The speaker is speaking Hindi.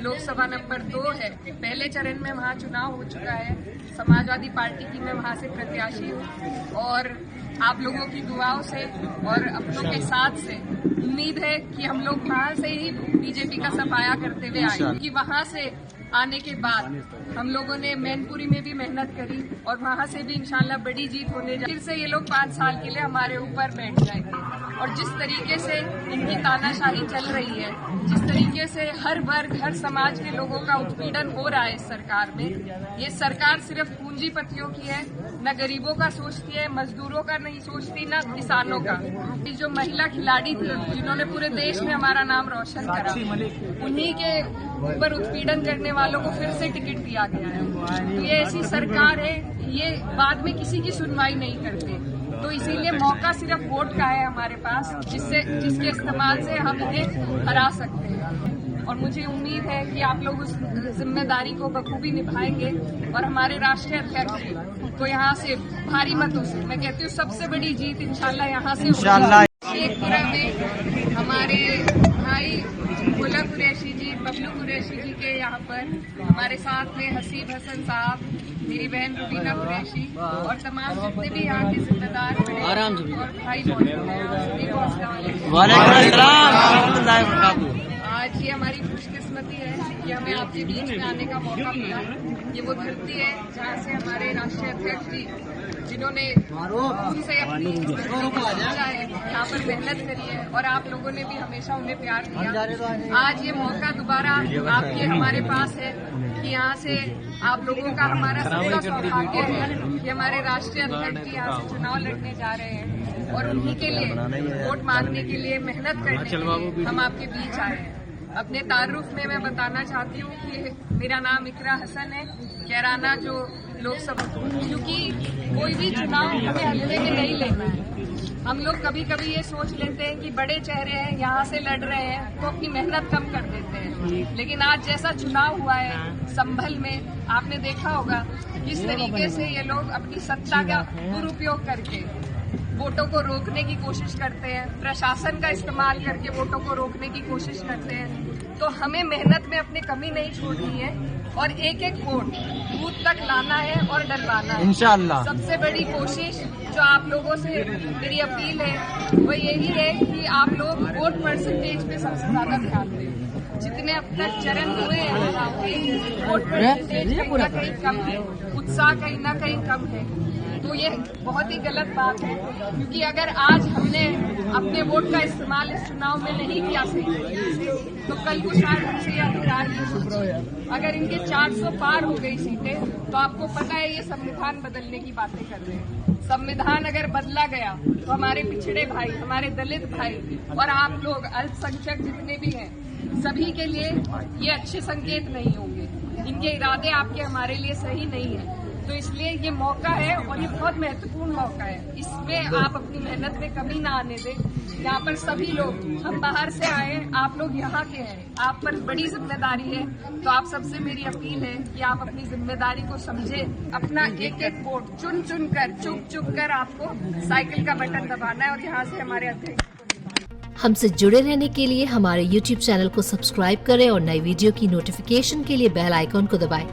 लोकसभा नंबर 2 है, पहले चरण में वहाँ चुनाव हो चुका है। समाजवादी पार्टी की मैं वहाँ से प्रत्याशी हूँ और आप लोगों की दुआओं से और अपनों के साथ से उम्मीद है कि हम लोग वहाँ से ही बीजेपी का सफाया करते हुए आए, क्योंकि वहाँ से आने के बाद हम लोगों ने मैनपुरी में भी मेहनत करी और वहाँ से भी इंशाल्लाह बड़ी जीत होने जा। फिर से ये लोग 5 साल के लिए हमारे ऊपर बैठ जाएंगे और जिस तरीके से इनकी तानाशाही चल रही है, जिस तरीके से हर वर्ग हर समाज के लोगों का उत्पीड़न हो रहा है इस सरकार में, ये सरकार सिर्फ पूंजीपतियों की है, न गरीबों का सोचती है, मजदूरों का नहीं सोचती, न किसानों का। ये जो महिला खिलाड़ी थी जिन्होंने पूरे देश में हमारा नाम रोशन करा, उन्हीं के ऊपर उत्पीड़न करने वालों को फिर से टिकट दिया गया है। तो ये ऐसी सरकार है, ये बाद में किसी की सुनवाई नहीं करते। तो इसीलिए मौका सिर्फ वोट का है हमारे पास, जिसके इस्तेमाल से हम इन्हें हरा सकते हैं। और मुझे उम्मीद है कि आप लोग उस जिम्मेदारी को बखूबी निभाएंगे और हमारे राष्ट्रीय अध्यक्ष को यहाँ से भारी मतों से, मैं कहती हूँ सबसे बड़ी जीत इंशाल्लाह यहाँ से होगी। शेखपुरा में हमारे भाई मुल्ला कुरैशी जी, बबलू कुरैशी जी के यहाँ पर हमारे साथ में हसीब हसन साहब, मेरी बहन रुबीना कुरैशी और तमाम जितने भी यहाँ के जिम्मेदार और भाई आज ये हमारी खुशकिस्मती है कि हमें आपके बीच में आने का मौका मिला। ये वो धरती है जहाँ से हमारे राष्ट्रीय अध्यक्ष जी, जिन्होंने उनसे अपनी यहाँ पर मेहनत करी है और आप लोगों ने भी हमेशा उन्हें प्यार दिया। आज ये मौका दोबारा आपके हमारे पास है कि यहाँ से आप लोगों का हमारा सबका सौभाग्य है कि हमारे राष्ट्रीय अध्यक्ष जी यहाँ से चुनाव लड़ने जा रहे हैं और उन्हीं के लिए वोट मांगने के लिए, मेहनत करने के लिए हम आपके बीच आए हैं। अपने तारुफ में मैं बताना चाहती हूँ कि मेरा नाम इकरा हसन है, कैराना जो लोकसभा, क्योंकि कोई भी चुनाव हमें हल्के में नहीं लेना है। हम लोग कभी कभी ये सोच लेते हैं कि बड़े चेहरे हैं, यहाँ से लड़ रहे हैं तो अपनी मेहनत कम कर देते हैं, लेकिन आज जैसा चुनाव हुआ है संभल में, आपने देखा होगा किस तरीके से ये लोग अपनी सत्ता का दुरुपयोग करके वोटों को रोकने की कोशिश करते हैं, प्रशासन का इस्तेमाल करके वोटों को रोकने की कोशिश करते हैं। तो हमें मेहनत में अपनी कमी नहीं छोड़नी है और एक एक वोट बूथ तक लाना है और डलवाना है इंशाअल्लाह। सबसे बड़ी कोशिश जो आप लोगों से मेरी अपील है वो यही है कि आप लोग वोट परसेंटेज पे सबसे ज्यादा ध्यान दें। जितने अब तक चरण हुए हैं वोट परसेंटेज कहीं ना कहीं कम है, उत्साह कहीं ना कहीं कम है। तो ये बहुत ही गलत बात है, क्योंकि अगर आज हमने अपने वोट का इस्तेमाल इस चुनाव में नहीं किया सही तरीके से, तो कल को शायद हमसे ये अधिकार नहीं सोचे। अगर इनके 400 पार हो गई सीटें, तो आपको पता है ये संविधान बदलने की बातें कर रहे हैं। संविधान अगर बदला गया तो हमारे पिछड़े भाई, हमारे दलित भाई और आप लोग अल्पसंख्यक जितने भी हैं, सभी के लिए ये अच्छे संकेत नहीं होंगे। इनके इरादे आपके हमारे लिए सही नहीं है। तो इसलिए ये मौका है और ये बहुत महत्वपूर्ण मौका है, इसमें आप अपनी मेहनत में कमी ना आने दें। यहाँ पर सभी लोग, हम बाहर से आए, आप लोग यहाँ के हैं, आप पर बड़ी जिम्मेदारी है। तो आप सबसे मेरी अपील है कि आप अपनी जिम्मेदारी को समझें, अपना एक एक वोट चुन चुन कर, चुप चुप कर आपको साइकिल का बटन दबाना है और यहाँ से हमारे अध्यक्ष। हमसे जुड़े रहने के लिए हमारे YouTube चैनल को सब्सक्राइब करें और नई वीडियो की नोटिफिकेशन के लिए बेल आइकॉन को दबाएं।